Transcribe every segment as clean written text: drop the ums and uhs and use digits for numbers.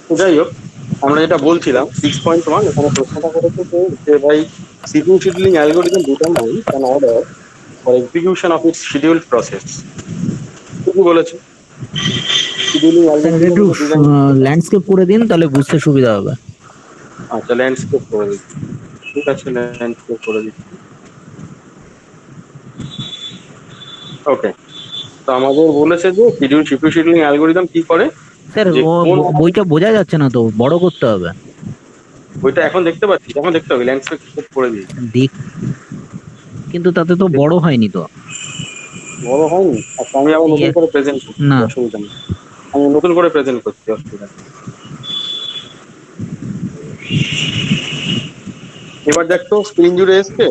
তো যাই হোক, আমরা যেটা বলছিলাম 6.1, এখানে প্রশ্নটা করেছে যে ভাই CPU scheduling algorithm determines an order for execution of its scheduled process। ঠিকই বলেছে, শিডিউলিং স্যার এটা অ্যালগরিদম একটু গুলো ডিজাইন। ল্যান্ডস্কেপ করে দিন, তাহলে বুঝতে সুবিধা হবে। আচ্ছা, ল্যান্ডস্কেপ করে দিচ্ছি। ঠিক আছে, ল্যান্ডস্কেপ করে দিচ্ছি। ওকে। তো আমাদের বলেছে যে সিপিইউ শিডিউলিং অ্যালগরিদম কি করে, স্যার যে কোন বইটা বোঝা যাচ্ছে না তো, বড় করতে হবে। ওইটা এখন দেখতে পাচ্ছি, এখন দেখতে হবে, ল্যান্ডস্কেপ করে দিয়েছি। দেখ, কিন্তু তাতে তো বড় হয়নি তো। বড় হয়নি? আচ্ছা, আমি আবার নতুন ইয়ে, করে প্রেজেন্ট করছি, না। অসুবিধা নেই। আমি নতুন করে প্রেজেন্ট করছি, অসুবিধা নেই। এবার দেখ তো স্ক্রিন জুড়ে এসছে,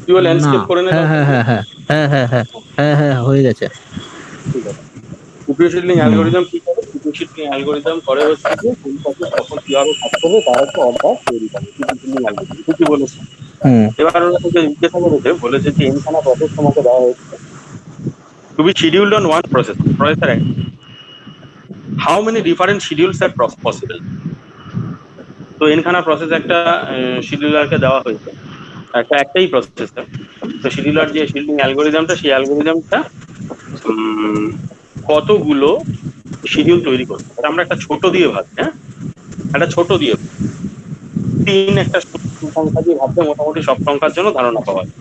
তুইও না। ল্যান্ডস্কেপ করে নে হ্যাঁ তাহলে। হ্যাঁ হ্যাঁ হ্যাঁ হ্যাঁ হ্যাঁ হ্যাঁ হ্যাঁ হ্যাঁ হয়ে গেছে। ঠিক আছে। সিপিইউ শিডিউলিং হুম অ্যালগরিদম কি করে? সিপিইউ শিডিউলিং অ্যালগরিদম করে হচ্ছে যে কোন প্রসেস কখন কিভাবে কাজ করবে তার একটা অর্ডার তৈরি করে সিপিইউ শিডিউলিং অ্যালগরিদম। ঠিকই বলেছে। হুম। এবার ওরা তোকে জিজ্ঞাসা করেছে, বলেছে যে এনখানা প্রসেস তোমাকে দেওয়া হয়েছে, to be scheduled on one process processor, how many different schedules are possible. তো এনখানা প্রসেস একটা শিডিউলারকে দেওয়া হয়েছে, একটাই প্রসেসর। তো শিডিউলার যে শিডিউলিং অ্যালগরিদমটা, সেই অ্যালগরিদমটা কতগুলো শিডিউল তৈরি করতে পারে। আমরা একটা ছোট দিয়ে ভাবি, হ্যাঁ, একটা ছোট দিয়ে তিন একটা সংখ্যা দিয়ে ভাবলে মোটামুটি সব সংখ্যার জন্য ধারণা পাওয়া যায়।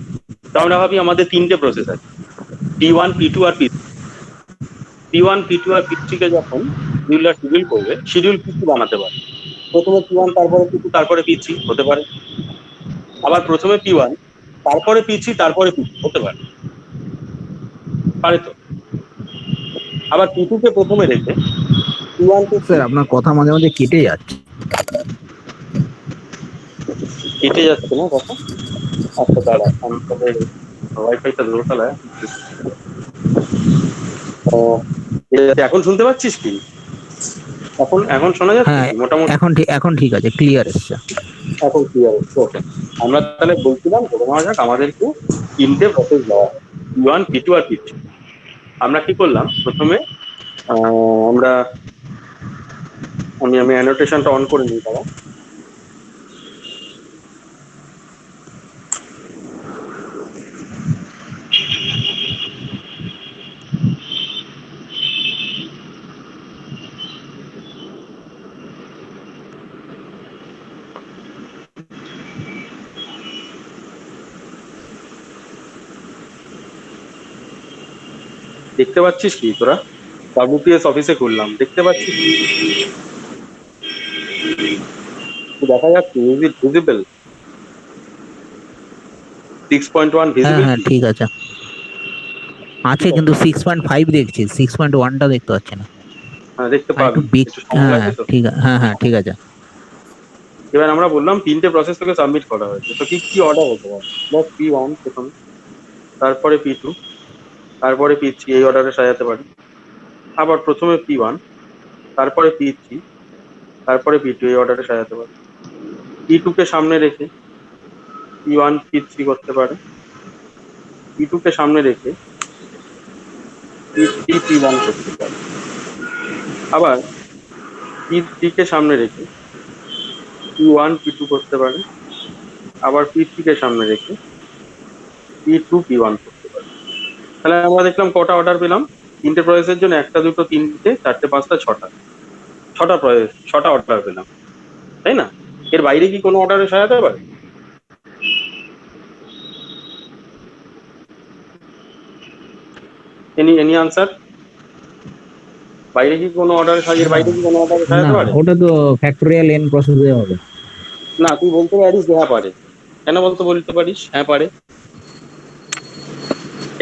তো আমরা ভাবি আমাদের তিনটে প্রসেস আছে, P1, P2 আর P1, P2 আর P3 কে যখন শিডিউলার শিডিউল করবে, শিডিউল P2 বানাতে পারে। প্রথমে P1, তারপরে P2, তারপরে P3 হতে পারে। আবার প্রথমে P1, তারপরে P3, তারপরে P2 হতে পারে, পারে তো। আবার P2 কে প্রথমে রেখে P1, P3 স্যার আপনার কথা মাঝে মাঝে কেটে যাচ্ছে। কেটে যাচ্ছে না কথা? আচ্ছা, দাঁড়া, আমি তবে ওয়াইফাইটা দোরতলায়। ও, এখন শুনতে পাচ্ছিস কি? এখন এখন শোনা যাচ্ছে হ্যাঁ, কি মোটামুটি? এখন ঠিক আছে, ক্লিয়ার এসছে। এখন ক্লিয়ার হচ্ছে, ওকে। আমরা তাহলে বলছিলাম, ধরে নেওয়া যাক আমাদেরকে তিনটে প্রসেস দেওয়া হয়, P1, P2 আর P3। আমরা কি করলাম প্রথমে, আমরা আমি অ্যানোটেশনটা অন করে নিই দাঁড়া। দেখতে পাচ্ছিস কি তোরা? WPS অফিসে করলাম, দেখতে পাচ্ছিস কি? কি দেখা যাচ্ছে? Is it visible? 6.1 হ্যাঁ ভিজিবল হ্যাঁ কি? ঠিক আছে, আছে, ঠিক আছে। কিন্তু 6.5 দেখছি, 6.1টা দেখতে পাচ্ছি না। হ্যাঁ, দেখতে আর একটু পাবি, বিগ। একটু সময় হ্যাঁ লাগবে তো। ঠিক আছে, হ্যাঁ হ্যাঁ ঠিক আছে। এবার আমরা বললাম তিনটে প্রসেস থেকে সাবমিট করা হয়েছে, তো কি কি অর্ডার হতে পারে? প্লাস P1 প্রথমে, তারপরে P2, তারপরে P3, এই অর্ডারে সাজাতে পারি। আবার প্রথমে P1, তারপরে P3, তারপরে P2, এই অর্ডারে সাজাতে পারি। P2 কে সামনে রেখে P1, P3 করতে পারে। P2 কে সামনে রেখে P3, P1 করতে পারে। আবার P3 কে সামনে রেখে P1, P2 করতে পারে। আবার P3 কে সামনে রেখে P2, P1 করতে পারে। তাহলে আমরা দেখলাম কটা অর্ডার পেলাম? তিনটে প্রসেসের জন্য একটা, দুটো, তিনটে, চারটে, পাঁচটা, ছটা, ছটা প্রসেস, ছটা অর্ডার পেলাম, তাই না? এর বাইরে কি কোনো অর্ডারে সাজাতে পারে? Any answer? বাইরে কি কোনো অর্ডারে এর না বাইরে কি কোনো অর্ডারে না, সাজাতে পারে? ওটা তো ফ্যাক্টোরিয়াল এন প্রসেসে হবে। না, তুই বলতে পারিস যে হ্যাঁ পারে। কেন বলতে পারিস হ্যাঁ পারে?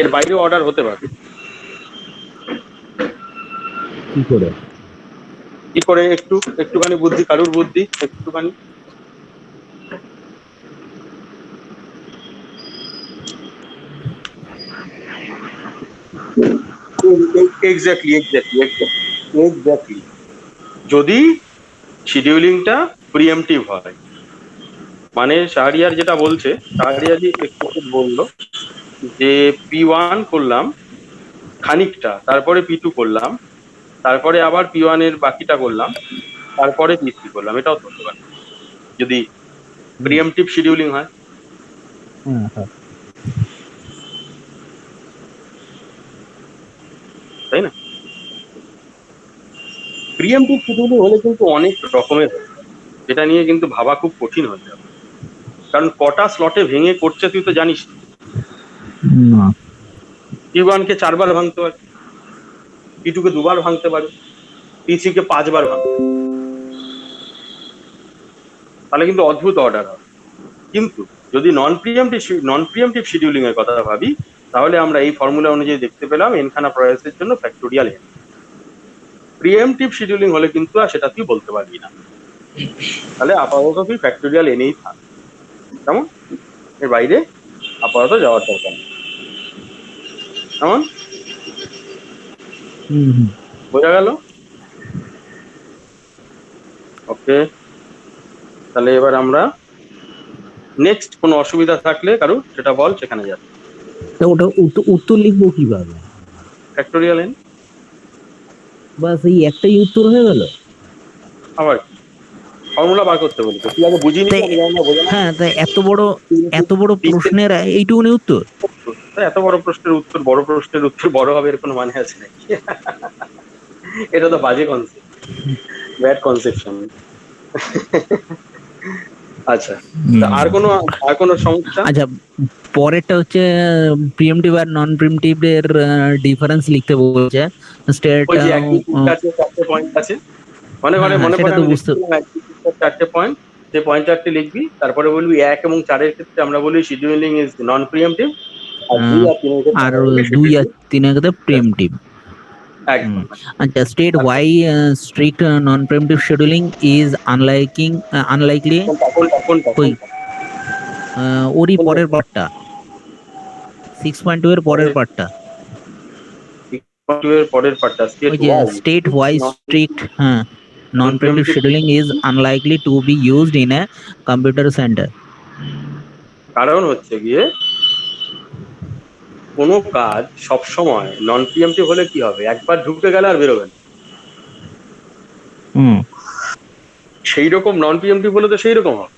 এর বাইরেও অর্ডার হতে পারে। কি করে? কি করে? একটুখানি বুদ্ধি, কারুর বুদ্ধি একটুখানি। Exactly, exactly, exactly, exactly. যদি শিডিউলিংটা প্রিএমটিভ হয়, মানে শাহরিয়ার যেটা বলছে, শাহরিয়ার একটু বললো যে P1 করলাম খানিকটা, তারপরে P2 করলাম, তারপরে আবার P1 এর বাকিটা করলাম, তারপরে P3 করলাম, এটাও তো হতে পারে যদি প্রিএমটিভ শিডিউলিং হয়, হ্যাঁ তাই না? প্রিএমটিভ শিডিউলিং হলে কিন্তু অনেক রকমের হয়, যেটা নিয়ে কিন্তু ভাবা খুব কঠিন হয়ে যাবে, কারণ কটা স্লটে ভেঙে করছে তুই তো জানিস। না। P1 কে 4 বার ভাঙতে পারে, P2 কে 2 বার ভাঙতে পারে, P3 কে 5 বার ভাঙতে পারে। তাহলে কিন্তু অদ্ভুত অর্ডার হয়। কিন্তু যদি নন প্রিএমটিভ শিডিউলিং এর কথা ভাবি, তাহলে আমরা এই ফর্মুলা অনুযায়ী দেখতে পেলাম এনখানা প্রয়াসের জন্য ফ্যাক্টোরিয়াল এন। প্রিএমটিভ শিডিউলিং হলে কিন্তু আর সেটা তুই বলতে পারবি না, তাহলে আপাতত তুই ফ্যাক্টোরিয়াল এনেই থাক, কেমন? এর বাইরে আপাতত যাওয়ার দরকার নেই, কেমন? বোঝা গেল? ওকে, তাহলে এবার আমরা নেক্সট কোনো অসুবিধা থাকলে কারো সেটা বল, সেখানে যাবে। তা ওটা উত্তর লিখবো কিভাবে? ফ্যাক্টোরিয়াল এন, বাস এই একটাই উত্তর হয়ে গেল? আবার ফর্মুলা বার করতে বলি তো, তুই আগে বুঝিনি। হ্যাঁ, তা এত বড় প্রশ্নের এইটুকুনি উত্তর? এত বড় প্রশ্নের উত্তর, বড় প্রশ্নের উত্তর বড় হবে এর কোনো মানে আছে নাকি? এটা তো বাজে কনসেপ্ট, ব্যাড কনসেপশন। আচ্ছা, আর কোনো সমস্যা? আচ্ছা, পরেরটা হচ্ছে প্রিএমটিভ আর নন প্রিএমটিভ এর ডিফারেন্স লিখতে বলছে। স্টেট ওই যে চারটে পয়েন্ট আছে, মনে পড়ে আমি লিখছিলাম 4টে পয়েন্ট, যে পয়েন্ট 4টে লিখবি, তারপরে বলবি 1 এবং 4 এর ক্ষেত্রে আমরা বলি শিডিউলিং ইজ নন প্রিএমটিভ, আর 2 আর 3 এর ক্ষেত্রে প্রিএমটিভ। একদম। আচ্ছা, state why strict non preemptive scheduling is unlikely. ওরই পরের পার্টটা, 6.2 এর পরের পার্টটা, state why strict non preemptive scheduling is unlikely to be used in a computer centre. কারণ হচ্ছে গিয়ে কোনো কাজ সবসময় নন প্রিএমটিভ হলে কি হবে, একবার ঢুকে গেলে আর বেরোবে না। সেই রকম নন প্রিএমটিভ হলে তো সেই রকম হবে,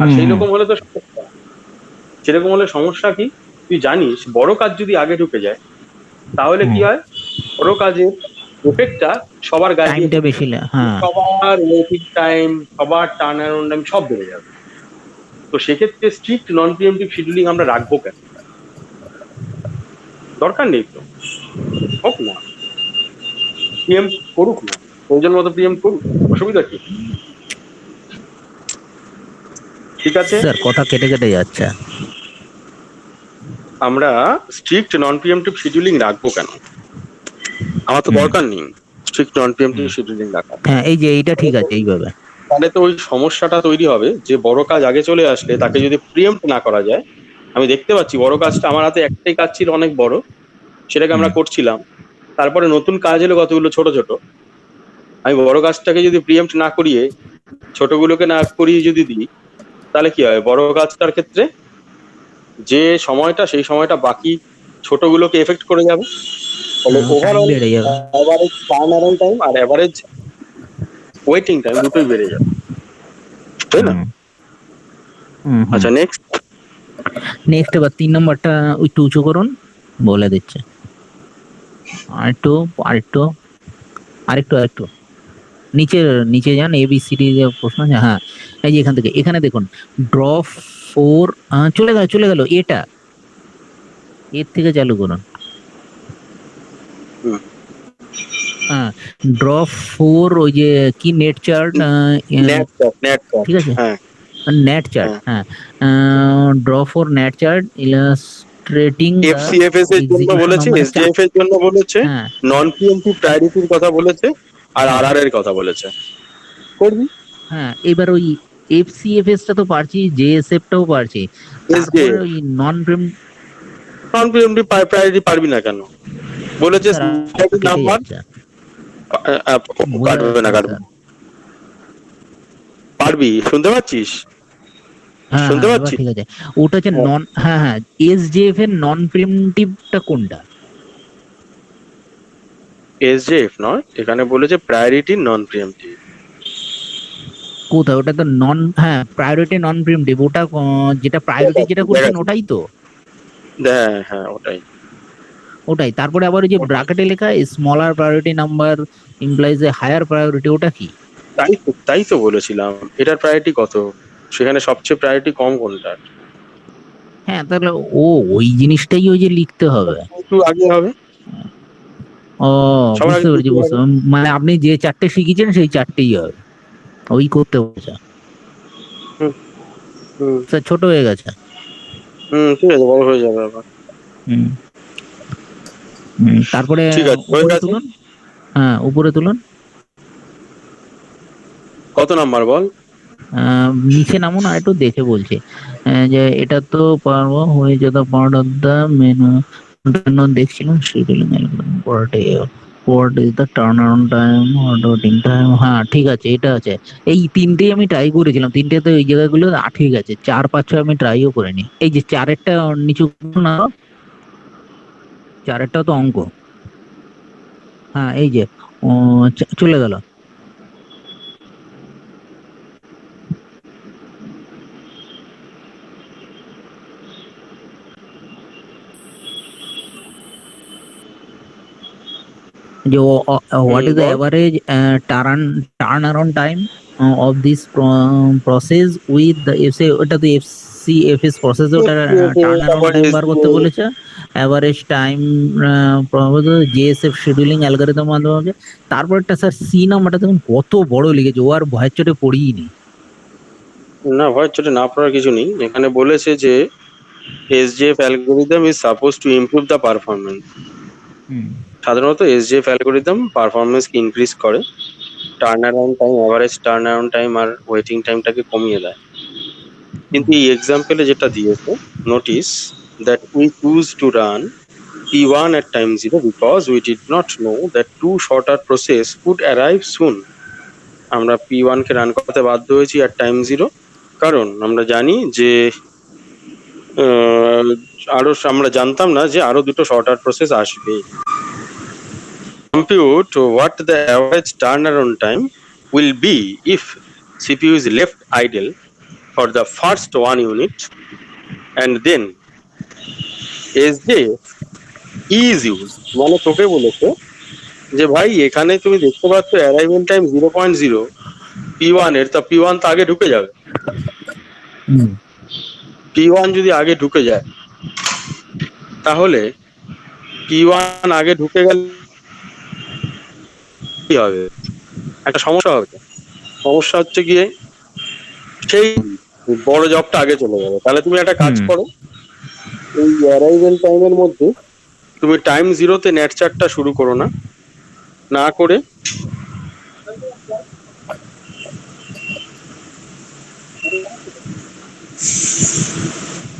আর সেই রকম হলে তো সমস্যা। সেরকম হলে সমস্যা কি, তুই জানিস বড় কাজ যদি আগে ঢুকে যায় তাহলে কি হয়, বড় কাজের এফেক্টটা সবার গায়ে বেশি, সবার ওয়েটিং টাইম, সবার টার্ন অ্যারাউন্ড টাইম সব বেড়ে যাবে। তো সেক্ষেত্রে স্ট্রিক্ট নন প্রিএমটিভ শিডিউলিং আমরা রাখবো কেন? দরকার নেই তো, হোক না, প্রিএম করুক না, প্রয়োজন মতো প্রিএম করুক, অসুবিধা কি? ঠিক আছে, স্যার কথা কেটে কেটে যাচ্ছে। আমরা স্ট্রিক্ট নন প্রিএমটিভ শিডিউলিং রাখবো কেন? আমার তো দরকার নেই স্ট্রিক্ট নন প্রিএমটিভ শিডিউলিং রাখা। হ্যাঁ, এই যে এইটা ঠিক আছে, এইভাবে তাহলে তো ওই সমস্যাটা তৈরি হবে যে বড় কাজ আগে চলে আসলে তাকে যদি প্রিএম্প্ট না করা যায়। আমি দেখতে পাচ্ছি বড় কাজটা, আমার হাতে একটাই কাজ ছিল অনেক বড়, সেটাকে আমরা করছিলাম, তারপরে নতুন কাজ এলো কতগুলো ছোট ছোট, আমি বড় কাজটাকে যদি প্রিএম্প্ট না করিয়ে ছোটগুলোকে না করিয়ে যদি দিই, তাহলে কি হয়, বড় কাজটার ক্ষেত্রে যে সময়টা, সেই সময়টা বাকি ছোটগুলোকে এফেক্ট করে যাবে। ফলে overall average turn around time আর এভারেজ ওয়েটিং টাইম দুটোই বেড়ে যাবে, তাই না? আচ্ছা, নেক্সট এবার 3 নম্বরটা একটু উঁচু করুন, বলে দিচ্ছে। আরেকটু নিচে যান, ABCD প্রশ্ন আছে। হ্যাঁ, এই যে এখান থেকে, এখানে দেখুন, ড্র 4 চলে গেল, এটা এর থেকে চালু করুন। হ্যাঁ, ড্র 4 ওই যে কি নেট চার্ট, ঠিক আছে, নেট চার্ট। হ্যাঁ, ড্র 4 নেট চার্ট ইলাস্ট্রেটিং FCFS এর জন্য বলেছে, SJF এর জন্য বলেছে, নন প্রিএমপ্টিভ প্রায়োরিটির কথা বলেছে, আর RR এর কথা বলেছে। করবি? হ্যাঁ, এবার ওই FCFS টা তো পারছি, JSF টাও পারছি, তারপরে ওই নন প্রিএমপ্টিভ প্রায়োরিটি পারবি না কেন? বলেছে নাম্বার কাটবে না, পারবি, শুনতে পাচ্ছিস? শুনতে পাচ্ছিস? ঠিক আছে, ওটা হচ্ছে নন, SJF এর নন প্রিএমপ্টিভটা কোনটা? এসজেএফ নয়, এখানে বলেছে প্রায়োরিটি নন প্রিএমটিভ। কোথায় ওটা তো নন, হ্যাঁ প্রায়োরিটি নন প্রিএমটিভ, ওটা যেটা প্রায়োরিটি যেটা করছেন দেখাচ্ছি। ওটাই তো। হ্যাঁ হ্যাঁ ওটাই। ওটাই, তারপরে আবার ওই যে ওটাই ব্র্যাকেটে লেখা smaller priority number implies a higher priority, ওটা কি? তাই তো বলেছিলাম, এটার প্রায়োরিটি কত, সেখানে সবচেয়ে প্রায়োরিটি কম কোনটার। হ্যাঁ তাহলে ও ওই জিনিসটাই ওই যে লিখতে হবে। একটু আগে হবে, ও সবার বুঝতে আগে পেরেছি, দ্বিতীয় বুঝতে হবে। মানে আপনি যে চারটে শিখেছেন সেই চারটেই হবে, ওই করতে বলছে। হুম হুম স্যার ছোট হয়ে গেছে। ঠিক আছে, বড় হয়ে যাবে আবার। হুম। তারপরে ঠিক আছে, হয়ে উপরে গেছে। তুলুন। হ্যাঁ উপরে তুলুন। কত নাম্বার বল? নিচে নামুন আর একটু দেখে বলছি। যে এটা তো পারবো হয়ে যেত পার্ট অফ দ্য মেনু, দেখছিলাম scheduling what is the turn around time, waiting time, হ্যাঁ ঠিক আছে এটা আছে। এই তিনটেই আমি ট্রাই করেছিলাম, তিনটে তো এই জায়গাগুলো ঠিক আছে, 4, 5, 6 আমি ট্রাইও করিনি। এই যে চারেরটা নিচু করুন আরো, চারেরটা তো অঙ্ক। হ্যাঁ এই যে চলে গেল। যে what is the ball. Average turn around time of this process with the FC, ওটা তো এফএস প্রসেসে ওটা টার্ন অ্যারাউন্ড তারপরে টাইম বার করতে বলেছে। অ্যাভারেজ টাইম জেএসএফ শিডিউলিং অ্যালগরিদম মাধ্যমে। তারপরটা স্যার সি নাম্বারটা দেখুন কত বড় লিখেছে, ও আর ভয়ের চোটে পড়িনি। না, ভয়ের চোটে না পড়ার কিছু নেই, এখানে বলেছে যে SJF algorithm is suppose to improve the performance. Hmm সাধারণত এসজেএফ অ্যালগোরিদম পারফরমেন্স ইনক্রিজ করে, turn around time, average turn around time আর ওয়েটিং টাইমটাকে কমিয়ে দেয়। কিন্তু এই এক্সাম্পলে যেটা দিয়েছে, notice that we choose to run P1 at time 0 because we did not know that two shorter process would arrive soon. আমরা P1 কে রান করতে বাধ্য হয়েছি at time 0, কারণ আমরা জানি যে আহ, আমরা জানতাম না যে আরো দুটো শর্টার প্রসেস আসবে। Compute what the average turnaround time will be if CPU is left idle for the first 1 unit and then SJF is used। মানে তোকে বলেছে যে ভাই এখানে তুমি দেখতে পাচ্ছ অ্যারাইভেল টাইম 0.0 P1 এর, তা P1 তো আগে ঢুকে যাবে। হুম P1 যদি আগে ঢুকে যায় তাহলে P1 আগে ঢুকে গেলে কি হবে, একটা সমস্যা হবে। সমস্যা হচ্ছে গিয়ে সেই বড় জবটা আগে চলে যাবে। তাহলে তুমি একটা কাজ হুম করো, এই অ্যারাইভেল টাইমের মধ্যে তুমি টাইম 0-তে নেট চার্টটা শুরু করো না, না করে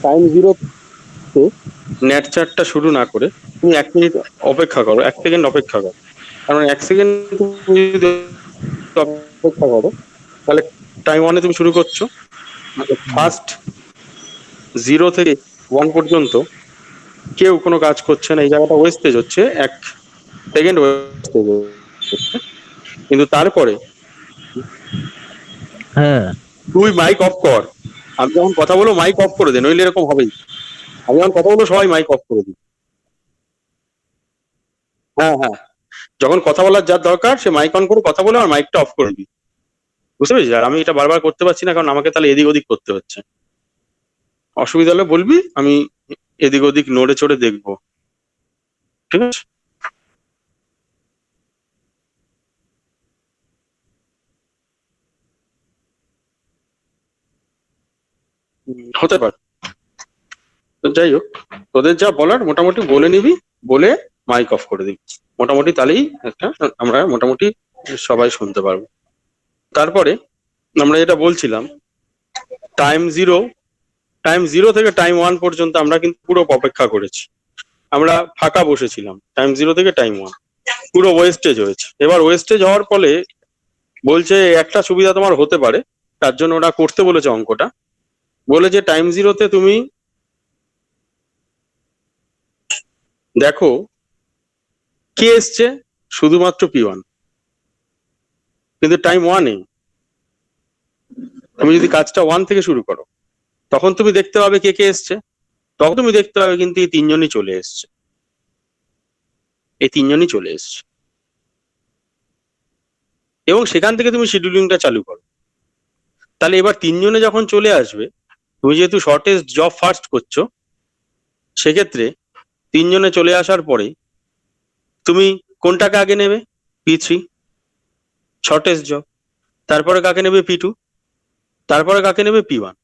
টাইম 0-তে নেট চার্টটা শুরু না করে তুমি 1 মিনিট অপেক্ষা করো, 1 সেকেন্ড অপেক্ষা করো। কারণ 1 সেকেন্ড তুমি যদি অপেক্ষা করো তাহলে টাইম 1-এ তুমি শুরু করছো, মানে ফার্স্ট 0 থেকে 1 পর্যন্ত কেউ কোনো কাজ করছে না, এই জায়গাটা ওয়েস্টেজ হচ্ছে, 1 সেকেন্ড ওয়েস্টেজ হচ্ছে। কিন্তু তারপরে হ্যাঁ তুই মাইক অফ কর, আমি যখন কথা বলবো মাইক অফ করে দে, নইলে এরকম হবেই। আমি যখন কথা বলবো সবাই মাইক অফ করে দিই। হ্যাঁ হ্যাঁ, যখন কথা বলার যার দরকার সে মাইক অন করে কথা বলে আর মাইকটা অফ করে দিই। বুঝতে পেরেছিস? আর আমি এটা বারবার করতে পারছি না কারণ আমাকে তাহলে এদিক ওদিক করতে হচ্ছে। অসুবিধা হলে বলবি, আমি এদিক ওদিক নড়ে চড়ে দেখবো, ঠিক আছে? হতে পারে। তো যাই হোক, তোদের যা বলার মোটামুটি বলে নিবি, বলে মাইক অফ করে দিবি, মোটামুটি তাহলেই একটা আমরা মোটামুটি সবাই শুনতে পারবো। তারপরে আমরা যেটা বলছিলাম, টাইম জিরো টাইম 0 থেকে টাইম 1 পর্যন্ত আমরা কিন্তু পুরো অপেক্ষা করেছি, আমরা ফাঁকা বসেছিলাম। টাইম 0 থেকে টাইম 1 পুরো ওয়েস্টেজ হয়েছে। এবার ওয়েস্টেজ হওয়ার ফলে বলছে একটা সুবিধা তোমার হতে পারে, তার জন্য ওরা করতে বলেছে অঙ্কটা, বলে যে টাইম 0-তে তুমি দেখো কে এসছে, শুধুমাত্র P1, কিন্তু টাইম 1-এ তুমি যদি কাজটা 1 থেকে শুরু করো, তখন তুমি দেখতে পাবে কে কে এসছে, তখন তুমি দেখতে পাবে কিন্তু এই তিনজনই চলে এসছে, এই তিনজনই চলে এসছে, এবং সেখান থেকে তুমি শিডিউলিংটা চালু করো। তাহলে এবার তিনজনে যখন চলে আসবে, তুমি যেহেতু শর্টেস্ট জব ফার্স্ট করছো, সেক্ষেত্রে তিনজনে চলে আসার পরে তুমি কোনটাকে আগে নেবে? P3, shortest job. তারপরে কাকে নেবে? P2। তারপরে কাকে নেবে? P1।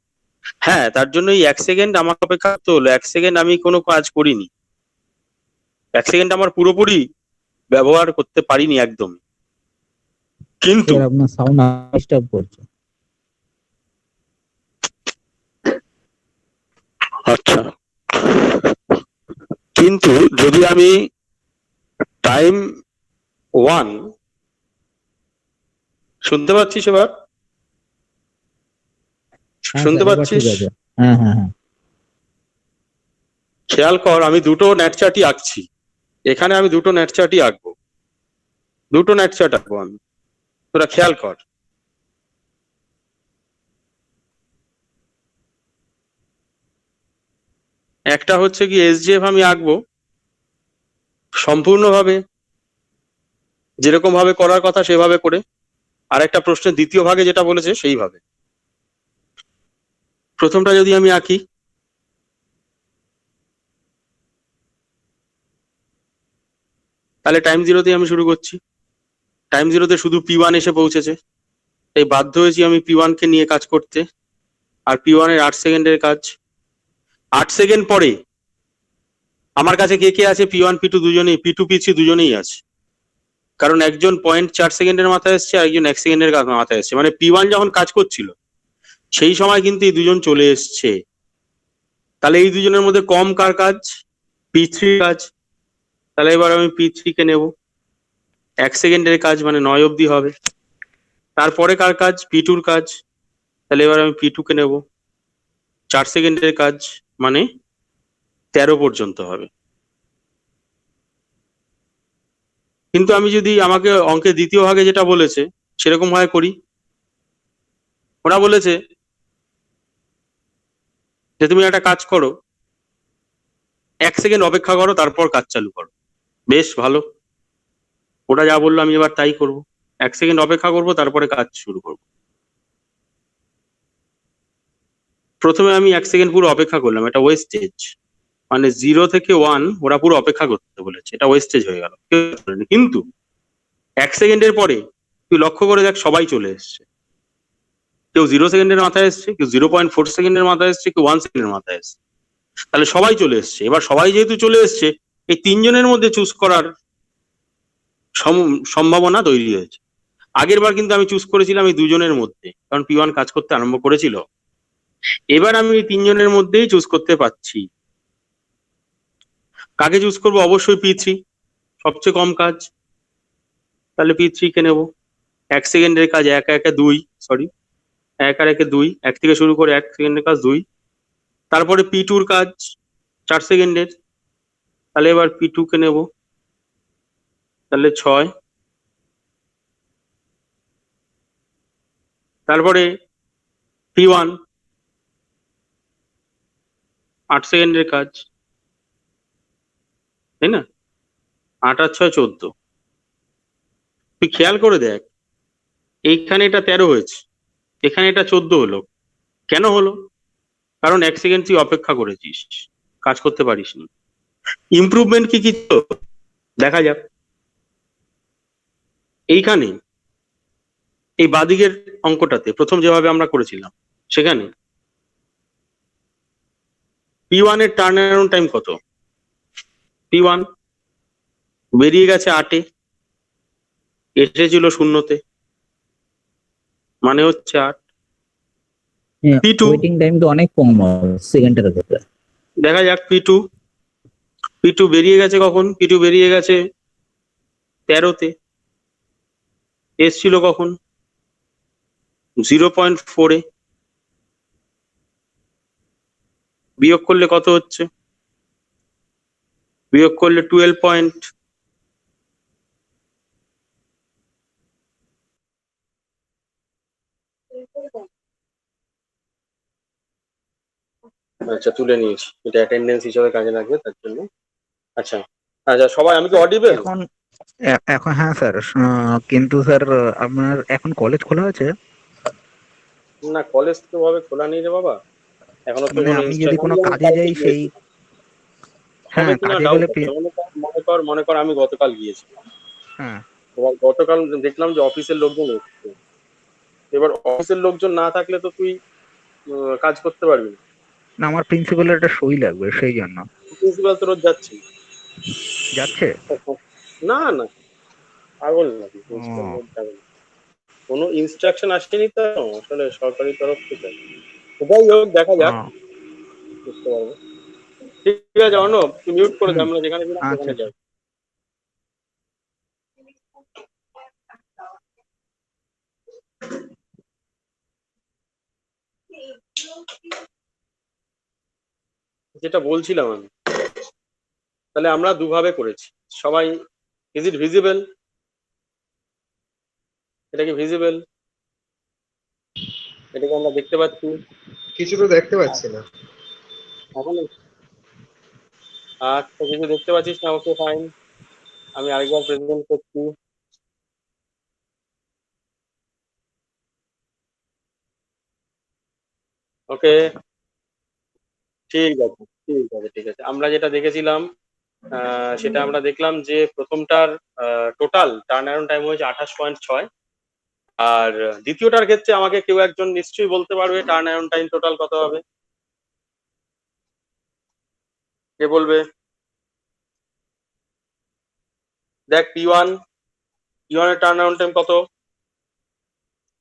হ্যাঁ, তার জন্য এই 1 সেকেন্ড আমাকে অপেক্ষা করতে হলো। 1 সেকেন্ড আমি কোনো কাজ করিনি, 1 সেকেন্ড আমার পুরোপুরি ব্যবহার করতে পারিনি একদম। কিন্তু স্যার আপনার সাউন্ড ডিস্টার্ব করছে। আচ্ছা, কিন্তু যদি আমি টাইম 1 শুনতে পাচ্ছিস এবার? হ্যাঁ শুনতে স্যার, এবার পাচ্ছিস? ঠিক আছে। হ্যাঁ হ্যাঁ হ্যাঁ। খেয়াল কর, আমি দুটো ন্যাটচার্টই আঁকছি। এখানে আমি দুটো ন্যাটচার্টই আঁকবো, দুটো ন্যাটচার্ট আঁকবো আমি, তোরা খেয়াল কর। একটা হচ্ছে কি SGF আমি আঁকবো সম্পূর্ণভাবে যেরকম ভাবে করার কথা সেভাবে করে, আর একটা প্রশ্নের দ্বিতীয় ভাগে যেটা বলেছে সেইভাবে। প্রথমটা যদি আমি আঁকি, তাহলে টাইম 0-তে আমি শুরু করছি। টাইম 0-তে শুধু P1 এসে পৌঁছেছে, তাই বাধ্য হয়েছি আমি P1 কে নিয়ে কাজ করতে। আর P1 এর 8 সেকেন্ডের কাজ। 8 সেকেন্ড পরে আমার কাছে কে কে আছে? P1 P2 দুজনেই, P2 P3 দুজনেই আছে, কারণ একজন 0.4 সেকেন্ডের মাথায় এসছে, আর একজন 1 সেকেন্ডের মাথায় এসছে। মানে P1 যখন কাজ করছিল সেই সময় কিন্তু এই দুজন চলে এসছে। তাহলে এই দুজনের মধ্যে কম কার কাজ? P3 কাজ। তাহলে এবার আমি P3 কে নেব, 1 সেকেন্ডের কাজ, মানে 9 অব্দি হবে। তারপরে কার কাজ? P2-র কাজ। তাহলে এবার আমি P2 কে নেব, 4 সেকেন্ডের কাজ, মানে 13 পর্যন্ত হবে। কিন্তু আমি যদি আমাকে অঙ্কের দ্বিতীয় ভাগে যেটা বলেছে সেরকম ভাবে করি, ওরা বলেছে যে তুমি একটা কাজ করো, 1 সেকেন্ড অপেক্ষা করো, তারপর কাজ চালু করো। বেশ ভালো, ওটা যা বললো আমি এবার তাই করব। 1 সেকেন্ড অপেক্ষা করব, তারপরে কাজ শুরু করব। প্রথমে আমি 1 সেকেন্ড পুরো অপেক্ষা করলাম, এটা ওয়েস্টেজ। মানে 0 থেকে 1 ওরা পুরো অপেক্ষা করতে বলেছে, এটা ওয়েস্টেজ হয়ে গেল। কিন্তু 1 সেকেন্ডের পরে তুই লক্ষ্য করে দেখ, সবাই চলে এসছে। কেউ 0 সেকেন্ডের মাথায় এসছে, কেউ 0.4 সেকেন্ডের মাথায় এসছে, কেউ 1 সেকেন্ডের মাথায় এসছে। তাহলে সবাই চলে এসছে। এবার সবাই যেহেতু চলে এসছে, এই তিনজনের মধ্যে চুজ করার সম্ভাবনা তৈরি হয়েছে। আগের বার কিন্তু আমি চুজ করেছিলাম এই দুজনের মধ্যে, কারণ P1 কাজ করতে আরম্ভ করেছিল। এবার আমি এই তিনজনের মধ্যেই চুজ করতে পারছি। কাকে চুজ করবো? অবশ্যই P3, সবচেয়ে কম কাজ। তাহলে P3 কে নেব। 1 সেকেন্ডের কাজ, 1 সরি, 1 1 থেকে শুরু করে 1 সেকেন্ডের কাজ 2। তারপরে P2-র কাজ 4 সেকেন্ডের, তাহলে এবার P2 কে নেব, তাহলে 6। তারপরে P1 8 সেকেন্ডের কাজ, তাই না? 8 আর 6 14। তুই খেয়াল করে দেখ, এইখানে এটা 13 হয়েছে, এখানে এটা 14 হলো। কেন হলো? কারণ 1 সেকেন্ড তুই অপেক্ষা করেছিস, কাজ করতে পারিসনি। ইমপ্রুভমেন্ট কি কি ছিল দেখা যাক। এইখানে এই বাদিকের অঙ্কটাতে প্রথম যেভাবে আমরা করেছিলাম, সেখানে P1 এর টার্ন অ্যারাউন্ড টাইম কত? P1 বেরিয়ে গেছে 8-এ, এসেছিল 0-তে, মানে হচ্ছে 8। P2 ওয়েটিং টাইম তো অনেক কম সেকেন্ডের ক্ষেত্রে। দেখা যাক P2 বেরিয়ে গেছে কখন? P2 বেরিয়ে গেছে 13-তে, এসছিল কখন? 0.4-এ। বিয়োগ করলে কত হচ্ছে? বিয়োগ করলে আচ্ছা, তুলে নিয়েছি, এটা অ্যাটেন্ডেন্স হিসাবে কাজে লাগবে তার জন্য। আচ্ছা আচ্ছা, সবাই আমি কি অডিবেল? এখন এখন হ্যাঁ স্যার, কিন্তু স্যার আপনার এখন কলেজ খোলা আছে? না, কলেজ তো ভাবে খোলা নেই রে বাবা, এখনো তো মানে কোনো আমি যদি ইনস্ট্রাকশন, কোনো আমি কাজে কালকে যাই সেই, গিয়েছিলাম, হবে হ্যাঁ কিনা কাজে ডাউট গেলে আছে। মনে কর আমি গতকাল গিয়েছিলাম, হ্যাঁ এবার গতকাল দেখলাম যে অফিসের লোকজন এসছে। এবার অফিসের লোকজন না থাকলে তো তুই কাজ করতে পারবি না। না, আমার প্রিন্সিপালের একটা সই লাগবে সেই জন্য। প্রিন্সিপাল তো রোজ যাচ্ছি। যাচ্ছে? না না, পাগল নাকি, প্রিন্সিপাল ও, রোজ যাবে না। কোনো ইনস্ট্রাকশন আসেনি তো আসলে সরকারি তরফ থেকে। যাই হোক, দেখা যাক, ও, বুঝতে পারবো। ঠিক আছে অর্ণব, তুই মিউট করে দে, হুম, আমরা যেখানে ছিলাম আচ্ছা সেখানে আচ্ছা। যাই। যেটা বলছিলাম আমি, তাহলে আমরা দুভাবে করেছি সবাই। Is it visible? এটা কি ভিজিবল? এটাকে আমরা দেখতে পাচ্ছি কিছু তো দেখতে পাচ্ছি না। এখন? আচ্ছা, কিছু দেখতে পাচ্ছিস না, ওকে ফাইন। আমি আরেকবার প্রেজেন্ট করছি। ওকে, ঠিক আছে ঠিক আছে ঠিক আছে, আমরা যেটা দেখেছিলাম সেটা আমরা দেখলাম যে প্রথমটার টোটাল টার্ন অ্যারাউন্ড টাইম হয়েছে 28.6। আর দ্বিতীয়টার ক্ষেত্রে আমাকে কেউ একজন নিশ্চয়ই বলতে পারবে টার্ন অ্যারাউন্ড টাইম টোটাল কত হবে? কে বলবে? দেখ, পি ওয়ান এর টার্ন অ্যারাউন্ড টাইম কত?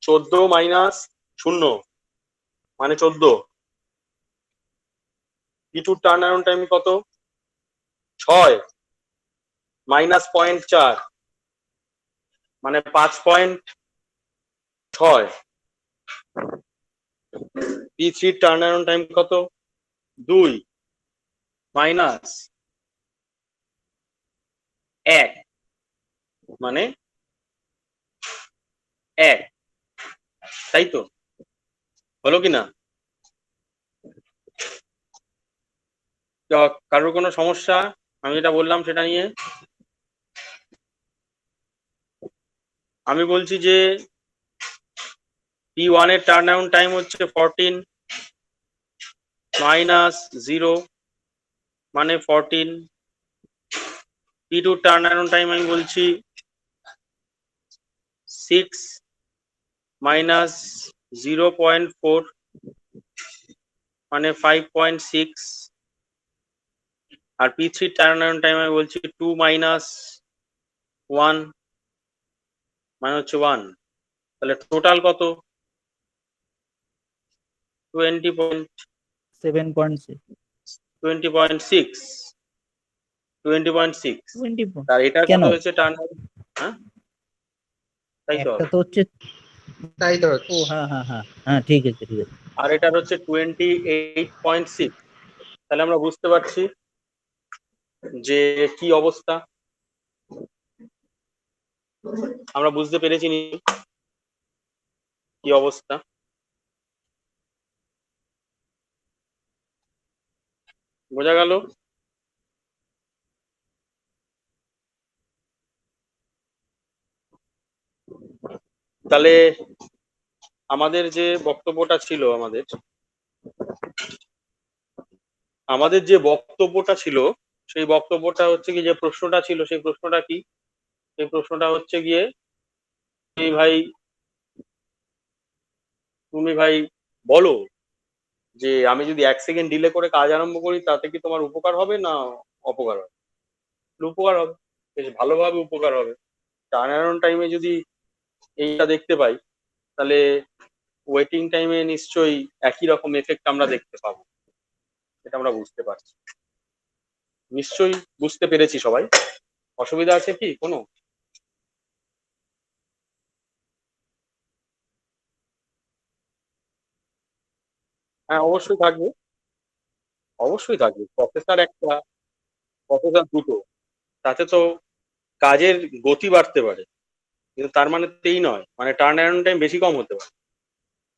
14 মাইনাস 0 মানে 14। পি2 টার্ন অ্যারাউন্ড টাইম কত? 6 মাইনাস 0.4 মানে 5.6। পি3 টার্ন অ্যারাউন্ড টাইম কত? 2 মাইনাস 1 মানে 1। তাই তো? হলো কিনা? কারোর কোনো সমস্যা আমি যেটা বললাম সেটা নিয়ে? আমি বলছি যে পি1 এর টার্ন অ্যারাউন্ড টাইম হচ্ছে 14 মাইনাস 0 মানে 14। পি2 টার্ন অ্যারাউন্ড টাইম আমি বলছি 6 মাইনাস 0.4 মানে 5.6। আর পি3 টার্ন অ্যারাউন্ড টাইম আমি বলছি 2 মাইনাস 1 মানে হচ্ছে 1। তাহলে টোটাল কত? 20 7.6। 20.6। 20.6। 20? আর এটার কেন? কত হয়েছে টার্ন? হ্যাঁ, তাই তো একটা হবে। তো হচ্ছে, তাই তো ও হচ্ছে। হ্যাঁ হ্যাঁ হ্যাঁ হ্যাঁ, ঠিক আছে ঠিক আছে। আর এটার হচ্ছে 28.6। তাহলে আমরা বুঝতে পারছি যে কি অবস্থা, আমরা বুঝতে পেরেছি কি অবস্থা। বোঝা গেল? তাহলে আমাদের যে বক্তব্যটা ছিল, আমাদের যে বক্তব্যটা ছিল সেই বক্তব্যটা হচ্ছে কি, যে প্রশ্নটা ছিল সেই প্রশ্নটা কি? সেই প্রশ্নটা হচ্ছে গিয়ে, তুমি ভাই তুমি ভাই বলো যে আমি যদি 1 সেকেন্ড ডিলে করে কাজ আরম্ভ করি তাতে কি তোমার উপকার হবে না অপকার হবে? উপকার হবে, বেশ ভালোভাবে উপকার হবে। টার্ন অ্যারাউন্ড টাইমে যদি এইটা দেখতে পাই, তাহলে ওয়েটিং টাইমে নিশ্চয়ই একই রকম এফেক্ট আমরা দেখতে পাবো। এটা আমরা বুঝতে পারছি, নিশ্চয়ই বুঝতে পেরেছি সবাই। অসুবিধা আছে কি কোনো? হ্যাঁ, অবশ্যই থাকবে, অবশ্যই থাকবে। প্রসেসর একটা, প্রসেসর দুটো, তাতে তো কাজের গতি বাড়তে পারে, কিন্তু তার মানে তো এই নয় মানে টার্ন অ্যারাউন্ড টাইম বেশি কম হতে পারে।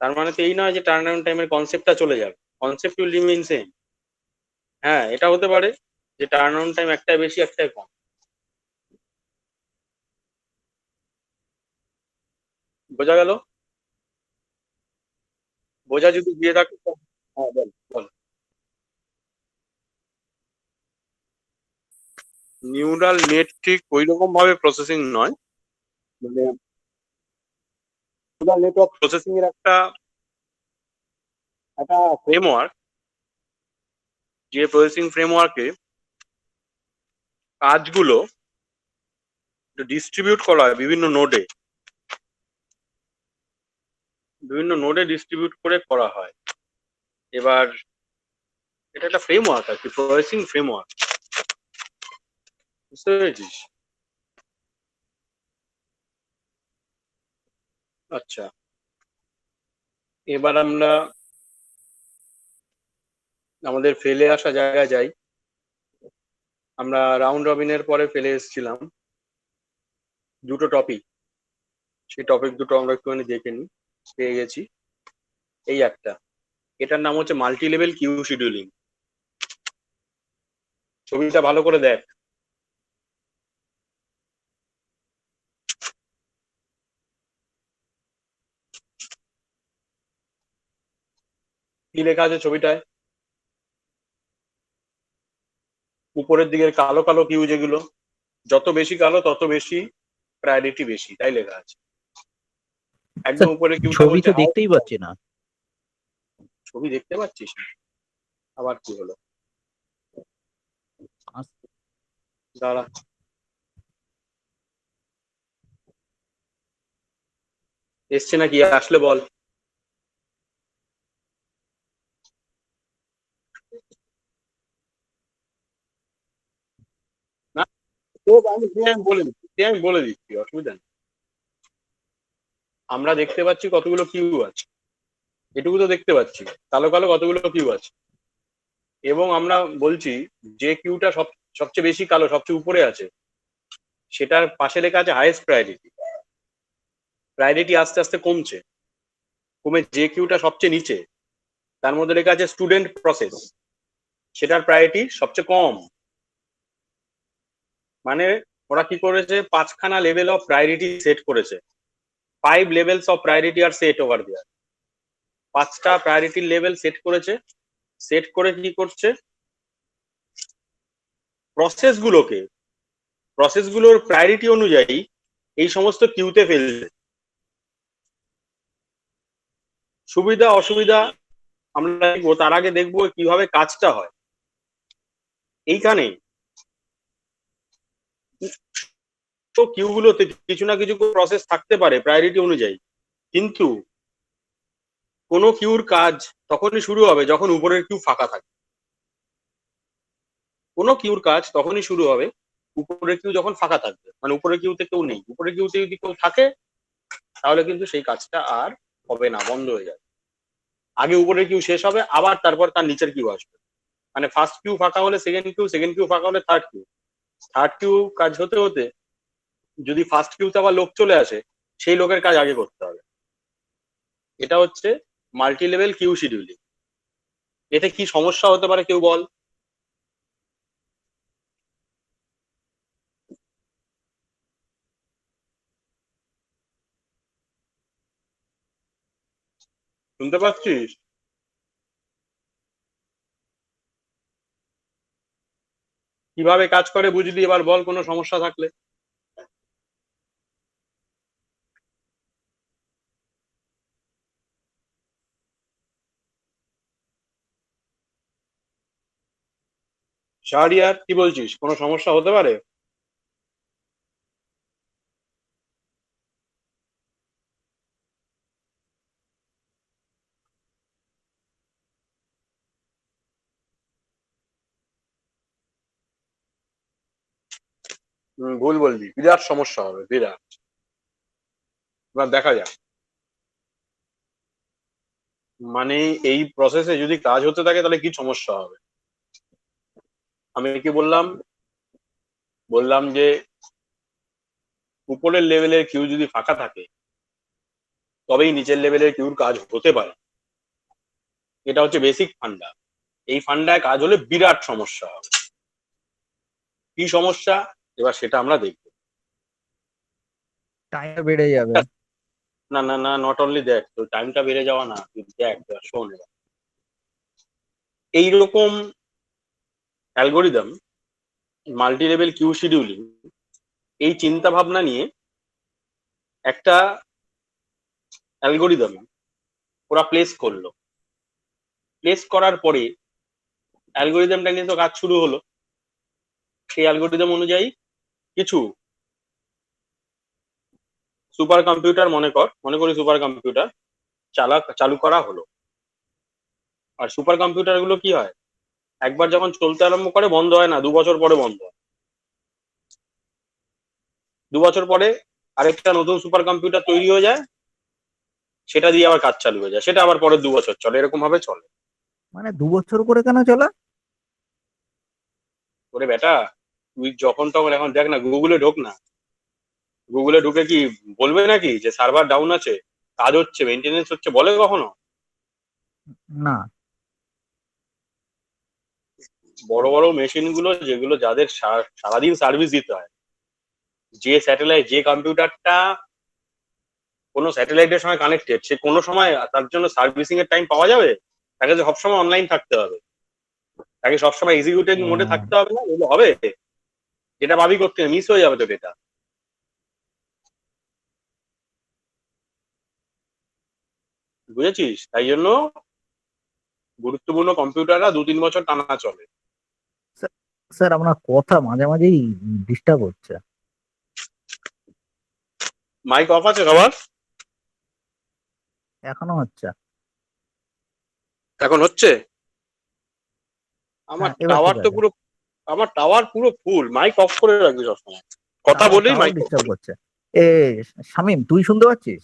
তার মানে তো এই নয় যে টার্ন অ্যারাউন্ড টাইমের কনসেপ্টটা চলে যাবে। Concept will remain same. হ্যাঁ, এটা হতে পারে যে টার্ন অন টাইম একটাই বেশি একটাই কম। বোঝা গেল? বোঝা যদি দিয়ে থাকে হ্যাঁ বল বল। নিউরাল নেট ঠিক ওই রকম ভাবে প্রসেসিং নয়, মানে নিউরাল নেটওয়ার্ক প্রসেসিং এর একটা একটা ফ্রেমওয়ার্ক, যে প্রসেসিং ফ্রেমওয়ার্কে কাজগুলো ডিস্ট্রিবিউট করা হয় বিভিন্ন নোডে ডিস্ট্রিবিউট করে করা হয়। এবার এটা একটা ফ্রেমওয়ার্ক আর কি, প্রসেসিং ফ্রেমওয়ার্ক, বুঝতে পেরেছিস? আচ্ছা, এবার আমরা আমাদের ফেলে আসা জায়গায় যাই। আমরা রাউন্ড রবিনের পরে ফেলে এসেছিলাম দুটো টপিক, সেই টপিক দুটো আমরা একটুখানি দেখে নিই। পেয়ে গেছি এই একটা, এটার নাম হচ্ছে মাল্টি লেভেল কিউ শিডিউলিং। ছবিটা ভালো করে দেখ। কি লেখা আছে ছবিটায়? উপরের দিকের কালো কালো কিউ যেগুলো, যত বেশি কালো তত বেশি প্রায়োরিটি বেশি, তাই লেখা আছে। একদম স্যার, উপরে কিউটা ছবি বলছে তো হাই। দেখতেই পাচ্ছি না। ছবি দেখতে পাচ্ছিস না? আবার কি হলো? দাঁড়া, এসছে নাকি? আসলে বল। না, তো আমি বলে দিচ্ছি, অসুবিধা নেই। আমরা দেখতে পাচ্ছি কতগুলো কিউ আছে, এটুকু তো দেখতে পাচ্ছি, কালো কালো কতগুলো কিউ আছে। এবং আমরা বলছি যে কিউটা সবচেয়ে বেশি কালো, সবচেয়ে উপরে আছে, সেটার পাশে লেখা আছে হাইয়েস্ট প্রায়োরিটি। প্রায়োরিটি আস্তে আস্তে কমছে, কমে যে কিউটা সবচেয়ে নিচে, তার মধ্যে লেখা আছে স্টুডেন্ট প্রসেস, সেটার প্রায়োরিটি সবচেয়ে কম। মানে ওরা কি করেছে, 5খানা লেভেল অফ প্রায়োরিটি সেট করেছে। 5 levels of priority are set over there. 5টা প্রায়োরিটি লেভেল সেট করেছে। সেট করে কি করছে, প্রসেসগুলোর প্রায়োরিটি অনুযায়ী এই সমস্ত কিউতে ফেলছে। সুবিধা অসুবিধা আমরা দেখবো, তার আগে দেখবো কিভাবে কাজটা হয়। এইখানে তো কিউগুলোতে কিছু না কিছু প্রসেস থাকতে পারে প্রায়োরিটি অনুযায়ী, কিন্তু কোনো কিউর কাজ তখনই শুরু হবে যখন উপরের কিউ ফাঁকা থাকে। কোনো কিউর কাজ তখনই শুরু হবে উপরের কিউ যখন ফাঁকা থাকবে, মানে উপরের কিউতে কেউ নেই। উপরের কিউতে যদি কেউ থাকে তাহলে কিন্তু সেই কাজটা আর হবে না, বন্ধ হয়ে যাবে। আগে উপরের কিউ শেষ হবে, আবার তারপর তার নিচের কিউ আসবে। মানে ফার্স্ট কিউ ফাঁকা হলে সেকেন্ড কিউ, সেকেন্ড কিউ ফাঁকা হলে থার্ড কিউ, থার্ড কিউ কাজ হতে হতে যদি ফার্স্ট কিউতে আবার লোক চলে আসে, সেই লোকের কাজ আগে করতে হবে। এটা হচ্ছে মাল্টি লেভেল কিউ শিডিউলিং। এতে কি সমস্যা হতে পারে কেউ বল? শুনতে পাচ্ছিস? কিভাবে কাজ করে বুঝলি? এবার বল কোনো সমস্যা থাকলে। শাহরিয়ার, কি বলছিস? কোনো সমস্যা হতে পারে? ভুল বললি, বিরাট সমস্যা হবে, বিরাট। এবার দেখা যাক। মানে এই প্রসেসে যদি কাজ হতে থাকে তাহলে কি সমস্যা হবে। আমি কি বললাম? বললাম যে উপরের লেভেলের কিউ যদি ফাঁকা থাকে তবেই নিচের লেভেলের কিউর কাজ হতে পারে। এটা হচ্ছে বেসিক ফান্ডা। এই ফান্ডায় কাজ হলে বিরাট সমস্যা হবে। কি সমস্যা এবার সেটা আমরা দেখব। টাইম বেড়ে যাবে। না না না, নট অনলি দ্যাট, তো টাইমটা বেড়ে যাওয়া না, তুই দেখ এবার শোন এবার। এইরকম algorithm, multi level queue scheduling, এই চিন্তা ভাবনা নিয়ে একটা অ্যালগোরিদম ওরা প্লেস করলো। প্লেস করার পরে অ্যালগোরিদমটা নিয়ে তো কাজ শুরু হলো। সেই অ্যালগোরিদম অনুযায়ী কিছু সুপার কম্পিউটার মনে করি সুপার কম্পিউটার চালু করা হলো। আর সুপার কম্পিউটার গুলো কি হয়, একবার যখন চলতে আরম্ভ করে বন্ধ হয় না, 2 বছর পরে বন্ধ হয়। 2 বছর পরে আরেকটা নতুন সুপার কম্পিউটার তৈরি হয়ে যায়, সেটা দিয়ে আবার কাজ চালু হয়ে যায়, সেটা আবার পরের 2 বছর চলে, এরকম ভাবে চলে। মানে 2 বছর করে কেন চলা? ওরে বেটা, তুই যখন তখন এখন দেখ না, গুগলে ঢোক না, গুগলে ঢুকে কি বলবে নাকি যে সার্ভার ডাউন আছে, কাজ হচ্ছে, মেনটেনেন্স হচ্ছে, বলে কখনো? না। বড় বড় মেশিন গুলো যেগুলো, যাদের সারাদিন সার্ভিস দিতে হয়, যে স্যাটেলাইট, যে কম্পিউটারটা কোনো স্যাটেলাইটের সঙ্গে কানেক্টেড, সে কোনো সময় তার জন্য সার্ভিসিং এর টাইম পাওয়া যাবে? তাকে যে সবসময় অনলাইন থাকতে হবে, তাকে সবসময় এক্সিকিউটিভ মোডে থাকতে হবে, না এগুলো হবে? যেটা ভাবি করতে মিস হয়ে যাবে তো ডেটা, বুঝেছিস? তাই জন্য গুরুত্বপূর্ণ কম্পিউটাররা 2-3 বছর টানা চলে। স্যার আপনার কথা মাঝে মাঝেই ডিস্টার্ব হচ্ছে। মাইক অফ আছে সবার? এখনো হচ্ছে। এখন হচ্ছে? আমার হ্যাঁ, এবার ঠিক টাওয়ার তো আছে। পুরো, আমার টাওয়ার পুরো ফুল, মাইক অফ করে রাখবি সবসময়, কথা বলেই মাইক অফ ডিস্টার্ব করে। করছে। এ শামিম, তুই শুনতে পাচ্ছিস?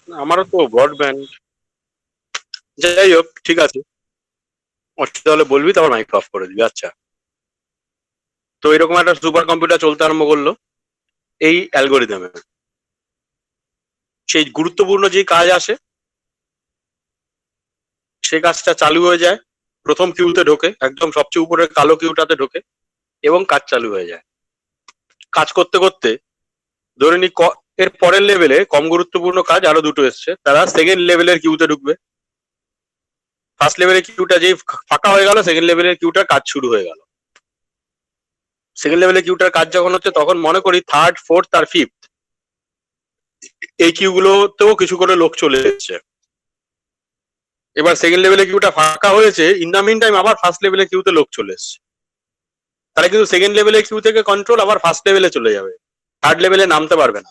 আমারও তো ব্রডব্যান্ড। যাই হোক, ঠিক আছে, অসুবিধা হলে বলবি, তারপর মাইক অফ করে দিবি। আচ্ছা, তো এরকম একটা সুপার কম্পিউটার চলতে আরম্ভ করলো এই অ্যালগোরিদমে। সেই গুরুত্বপূর্ণ যে কাজ আসে, সেই কাজটা চালু হয়ে যায়, প্রথম কিউতে ঢোকে, একদম সবচেয়ে উপরের কালো কিউটাতে ঢোকে, এবং কাজ চালু হয়ে যায়। কাজ করতে করতে ধরে নি এর পরের লেভেলে কম গুরুত্বপূর্ণ কাজ আরো দুটো এসছে, তারা সেকেন্ড লেভেলের কিউতে ঢুকবে। ফার্স্ট লেভেলের কিউটা যেই ফাঁকা হয়ে গেল, সেকেন্ড লেভেলের কিউটার কাজ শুরু হয়ে গেল। সেকেন্ড লেভেলের কিউটার কাজ যখন হচ্ছে, তখন মনে করি থার্ড, ফোর্থ আর ফিফথ এই কিউ গুলোতেও কিছু করে লোক চলে এসছে। এবার সেকেন্ড লেভেলের কিউটা ফাঁকা হয়েছে, ইন দা মিন টাইম আবার ফার্স্ট লেভেলের কিউতে লোক চলে এসছে। তাহলে কিন্তু সেকেন্ড লেভেলের কিউ থেকে কন্ট্রোল আবার ফার্স্ট লেভেলে চলে যাবে, থার্ড লেভেলে নামতে পারবে না,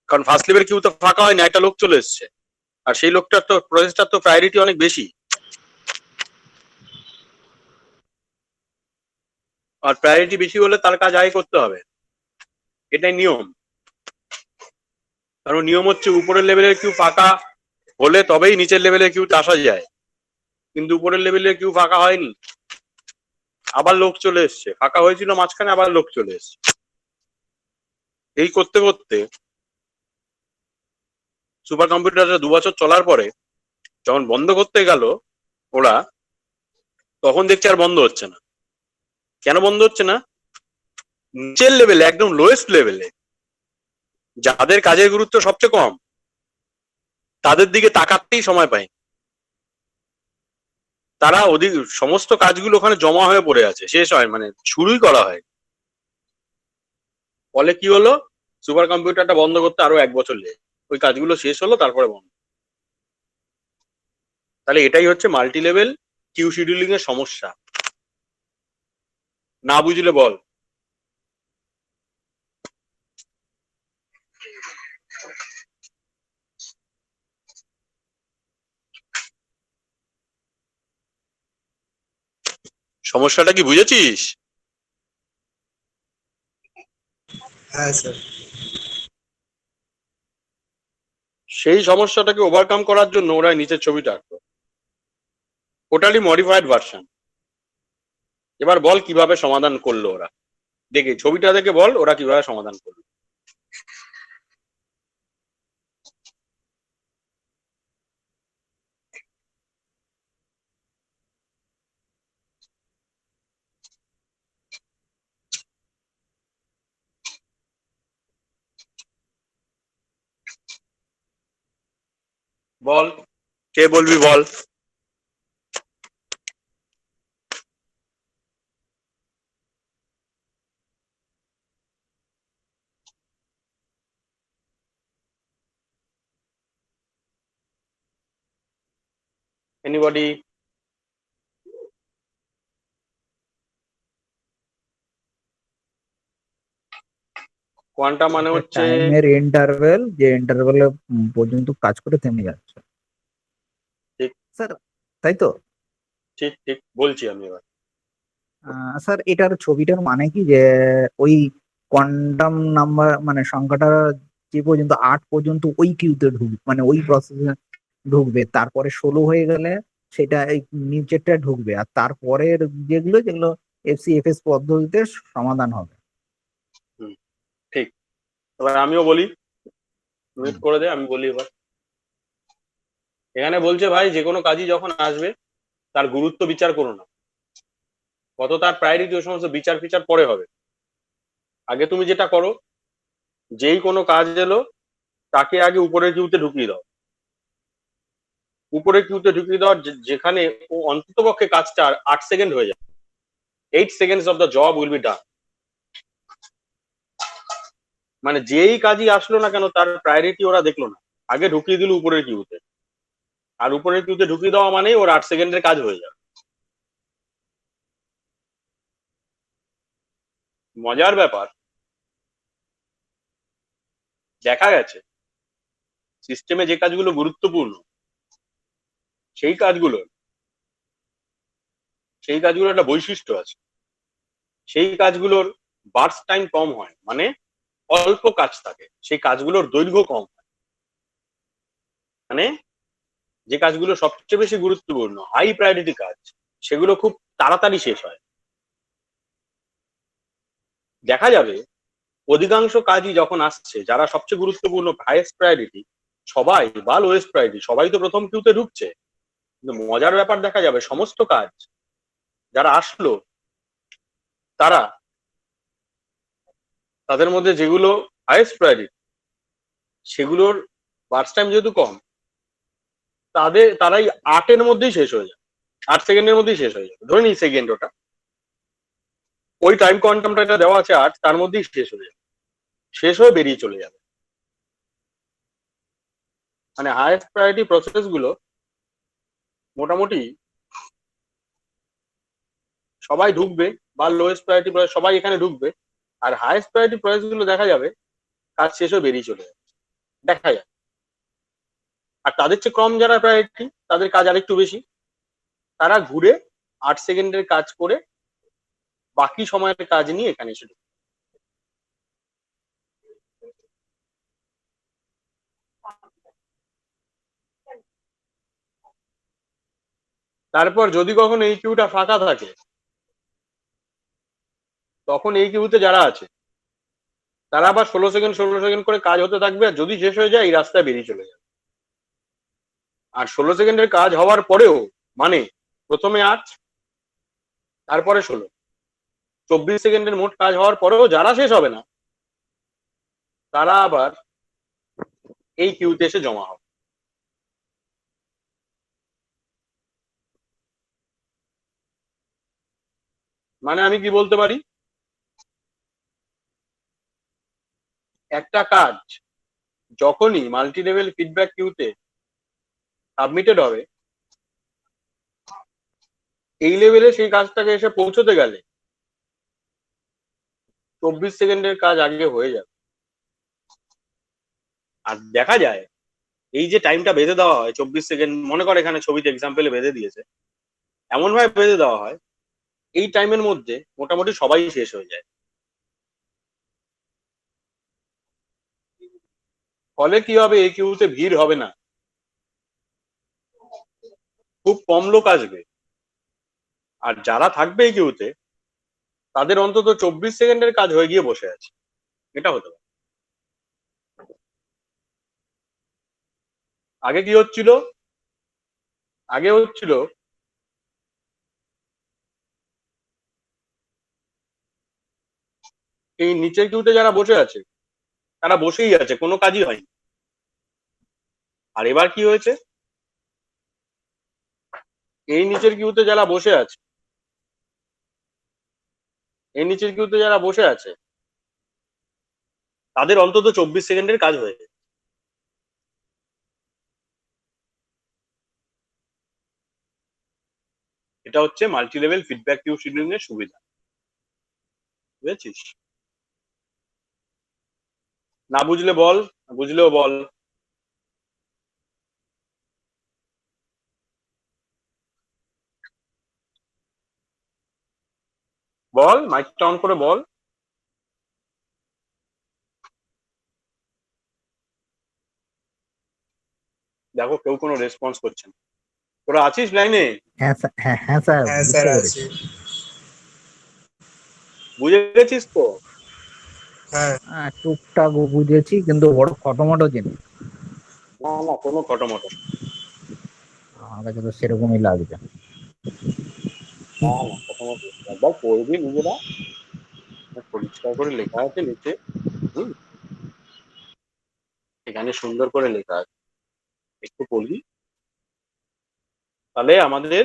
কারণ ফার্স্ট লেভেল কিউ তো ফাঁকা হয়নি, একটা লোক চলে এসছে, আর সেই লোকটার তো প্রসেসটার তো প্রায়োরিটি অনেক বেশি, আর প্রায়োরিটি বেশি হলে তার কাজ আগে করতে হবে, এটাই নিয়ম। কারণ নিয়ম হচ্ছে উপরের লেভেলের কিউ ফাঁকা হলে তবেই নিচের লেভেলের কিউতে আসা যায়, কিন্তু উপরের লেভেলের কিউ ফাঁকা হয়নি, আবার লোক চলে এসছে, ফাঁকা হয়েছিল মাঝখানে, আবার লোক চলে এসছে। এই করতে করতে সুপার কম্পিউটারটা 2 বছর চলার পরে যখন বন্ধ করতে গেল ওরা, তখন দেখছে আর বন্ধ হচ্ছে না। কেন বন্ধ হচ্ছে না? নিচের লেভেলে, একদম লোয়েস্ট লেভেলে, যাদের কাজের গুরুত্ব সবচেয়ে কম, তাদের দিকে তাকাতেই সময় পায়, তারা সমস্ত কাজগুলো ওখানে জমা হয়ে পড়ে আছে, শেষ হয় মানে শুরুই করা হয়। ফলে কি হলো, সুপার কম্পিউটারটা বন্ধ করতে আরো 1 বছর লেগে, ওই কাজগুলো শেষ হলো, তারপরে বন্ধ। তাহলে এটাই হচ্ছে মাল্টি লেভেল কিউ শিডিউলিং এর সমস্যা। না বুঝলে বল। সমস্যাটা কি বুঝেছিস? হ্যাঁ স্যার। সেই সমস্যাটাকে ওভারকাম করার জন্য ওরা নিচের ছবিটা আঁকলো, টোটালি মডিফাইড ভার্সন। এবার বল কিভাবে সমাধান করলো ওরা, দেখে ছবিটা দেখে বল ওরা কিভাবে সমাধান করলো। বল, কে বলবি বল। এনিবডি? কোয়ান্টাম মানে হচ্ছে টাইমের ইন্টারভেল, যে ইন্টারভেলে পর্যন্ত কাজ করে থেমে যাচ্ছে। ঠিক স্যার, তাই তো? ঠিক ঠিক বলছি আমি এবার। স্যার, এটার ছবিটার মানে কি, যে ওই কোয়ান্টাম নাম্বার মানে সংখ্যাটা যে পর্যন্ত 8 পর্যন্ত ওই কিউতে ঢুকবে, মানে ওই প্রসেসে ঢুকবে, তারপরে 16 হয়ে গেলে সেটা এই নিচেরটা ঢুকবে, আর তারপরের যেগুলো যেগুলো এফসি এফএস পদ্ধতিতে সমাধান হবে। হুম, ঠিক। এবার আমিও বলি, মিউট হুম। করে দে, আমি বলি এবার। এখানে বলছে ভাই, যে কোনো কাজই যখন আসবে তার গুরুত্ব বিচার করো না, কত তার প্রায়োরিটি, ওই সমস্ত বিচার ফিচার পরে হবে। আগে তুমি যেটা করো, যেই কোনো কাজ এলো তাকে আগে উপরের কিউতে ঢুকিয়ে দাও। উপরের কিউতে ঢুকিয়ে দেওয়ার যেখানে ও অন্তত পক্ষে কাজটা 8 সেকেন্ড হয়ে যায়, 8 seconds of the job will be done. মানে যেই কাজই আসলো না কেন তার প্রায়োরিটি ওরা দেখলো না, আগে ঢুকিয়ে দিল উপরের কিউতে। আর উপরের কিউতে ঢুকিয়ে দেওয়া মানে ওর 8 সেকেন্ডের কাজ হয়ে যাবে। মজার ব্যাপার, দেখা গেছে সিস্টেমে যে কাজগুলো গুরুত্বপূর্ণ সেই কাজগুলোর একটা বৈশিষ্ট্য আছে। সেই কাজগুলোর বার্স্ট টাইম কম হয়, মানে অল্প কাজ থাকে, সেই কাজগুলোর দৈর্ঘ্য কম হয়। মানে যে কাজগুলো সবচেয়ে বেশি গুরুত্বপূর্ণ, হাই প্রায়োরিটি কাজ, সেগুলো খুব তাড়াতাড়ি শেষ হয়। দেখা যাবে অধিকাংশ কাজই যখন আসছে, যারা সবচেয়ে গুরুত্বপূর্ণ হাইয়েস্ট প্রায়োরিটি, সবাই বা লোয়েস্ট প্রায়োরিটি সবাই তো প্রথম কিউতে ঢুকছে। কিন্তু মজার ব্যাপার দেখা যাবে, সমস্ত কাজ যারা আসলো তারা, তাদের মধ্যে যেগুলো হাইয়েস্ট প্রায়োরিটি সেগুলোর বার্স্ট টাইম যেহেতু কম, তারাই 8-এর মধ্যেই শেষ হয়ে যাবে, 8 সেকেন্ডের মধ্যেই শেষ হয়ে যাবে। ধরে নিই সেকেন্ড, ওটা ওই টাইম কোয়ান্টামটা এটা দেওয়া আছে 8, তার মধ্যেই শেষ হয়ে যাবে, শেষ হয়ে বেরিয়ে চলে যাবে। মানে হাইয়েস্ট প্রায়োরিটি প্রসেস গুলো মোটামুটি সবাই ঢুকবে, বা লোয়েস্ট প্রায়োরিটি সবাই এখানে ঢুকবে, আর হাইয়েস্ট প্রায়োরিটি প্রসেস গুলো দেখা যাবে কাজ শেষ হয়ে বেরিয়ে চলে যাবে, দেখা যায়। আর তাদের চেয়ে কম যারা প্রায়োরিটি, তাদের কাজ আরেকটু বেশি, তারা ঘুরে 8 সেকেন্ডের কাজ করে বাকি সময়ের কাজ নিয়ে এখানে এসে ঢুকবে। তারপর যদি কখনো এই কিউটা ফাঁকা থাকে, তখন এই কিউতে যারা আছে তারা আবার 16 সেকেন্ড করে কাজ হতে থাকবে, আর যদি শেষ হয়ে যায় এই রাস্তায় বেরিয়ে চলে যাবে। আর 16 সেকেন্ডের কাজ হওয়ার পরেও, মানে প্রথমে 8, তারপরে 16, 24 সেকেন্ডের মোট কাজ হওয়ার পরেও যারা শেষ হবে না, তারা আবার এই কিউতে এসে জমা হবে। মানে আমি কি বলতে পারি, একটা কাজ যখনই মাল্টি লেভেল ফিডব্যাক কিউতে সাবমিটেড হবে, এই লেভেলে সেই কাজটাকে এসে পৌঁছতে গেলে 24 সেকেন্ডের কাজ আগে হয়ে যাবে। আর দেখা যায় এই যে টাইমটা বেঁধে দেওয়া হয় 24 সেকেন্ড, মনে কর এখানে ছবিতে এক্সাম্পলে বেঁধে দিয়েছে, এমন ভাবে বেঁধে দেওয়া হয় এই টাইমের মধ্যে মোটামুটি সবাই শেষ হয়ে যায়। ফলে কি হবে, এই কিউতে ভিড় হবে না, খুব কম লোক আসবে, আর যারা থাকবে এই কিউতে তাদের অন্তত 24 সেকেন্ডের কাজ হয়ে গিয়ে বসে আছে। এটা হতে পারে। আগে কি হচ্ছিল, আগে হচ্ছিল এই নিচের কিউতে যারা বসে আছে তারা বসেই আছে, কোনো কাজই হয়নি। আর এবার কি হয়েছে, এই নিচের কিউতে যারা বসে আছে, এই নিচের কিউতে যারা বসে আছে তাদের অন্তত 24 সেকেন্ডের কাজ হয়ে যায়। এটা হচ্ছে multi level feedback queue scheduling এর সুবিধা, বুঝেছিস? না বুঝলে বল, বুঝলেও বল। বল, মাইকটা অন করে বল। দেখো কেউ কোনো রেসপন্স করছে না। তোরা আছিস লাইনে? হ্যাঁ স্যার, হ্যাঁ স্যার, হ্যাঁ বুঝতে স্যার পেরেছি। আছি। বুঝে গেছিস তো? হ্যাঁ টুকটাক বুঝেছি, কিন্তু বড় খটোমটো জিনিস না না, কোনো খটোমটো আমার কাছে তো সেরকমই লাগছে। না না, খটোমটো একবার পড়বি নিজেরা, পরিষ্কার করে লেখা আছে নিচে। হুম, এখানে সুন্দর করে লেখা আছে, একটু পড়বি, তাহলে আমাদের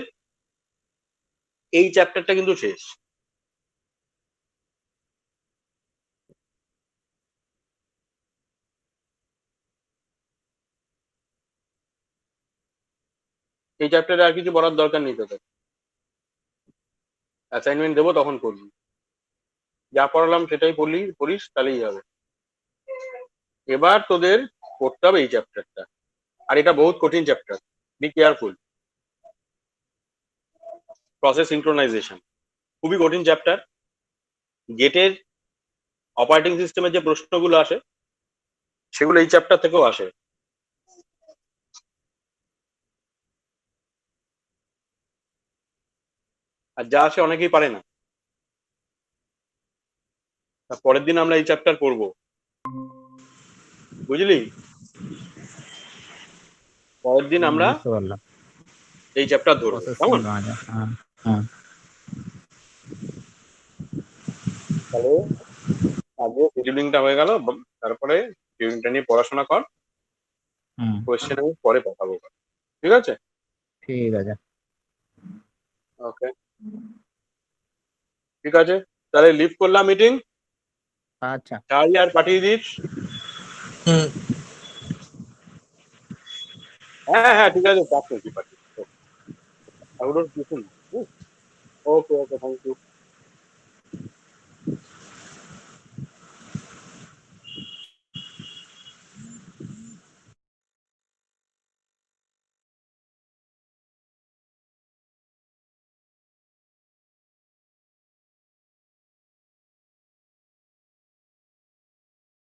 এই চ্যাপ্টারটা কিন্তু শেষ। এই চ্যাপ্টারে আর কিছু পড়ার দরকার নেই তোদের। অ্যাসাইনমেন্ট দেবো তখন করবি, যা পড়ালাম সেটাই পড়িস তাহলেই হবে। এবার তোদের পড়তে হবে এই চ্যাপ্টারটা, আর এটা বহুত কঠিন chapter, be careful. Process synchronisation খুবই কঠিন চ্যাপ্টার। গেটের অপারেটিং সিস্টেমের যে প্রশ্নগুলো আসে সেগুলো এই চ্যাপ্টার থেকেও আসে। আর যা আসে অনেকেই পারে না, তার পরের দিন আমরা এই চ্যাপ্টার পড়বো, বুঝলি? পরের দিন আমরা বুঝতে পারলাম। এই চ্যাপ্টার ধরবো, প্রসেসিং কেমন? হ্যাঁ হ্যাঁ। তাহলে আগে শিডিউলিংটা হয়ে গেল, তারপরে শিডিউলিংটা নিয়ে পড়াশোনা কর, হুম, কোয়েশ্চেন আমি পরে পাঠাবো, ঠিক আছে? ঠিক আছে। ওকে, ঠিক আছে, তাহলে লিভ করলাম মিটিং। আচ্ছা। চার্লি আর পাঠিয়ে দিস। হুম হ্যাঁ হ্যাঁ ঠিক আছে, পাঠিয়ে দিস। Okay okay, thank you.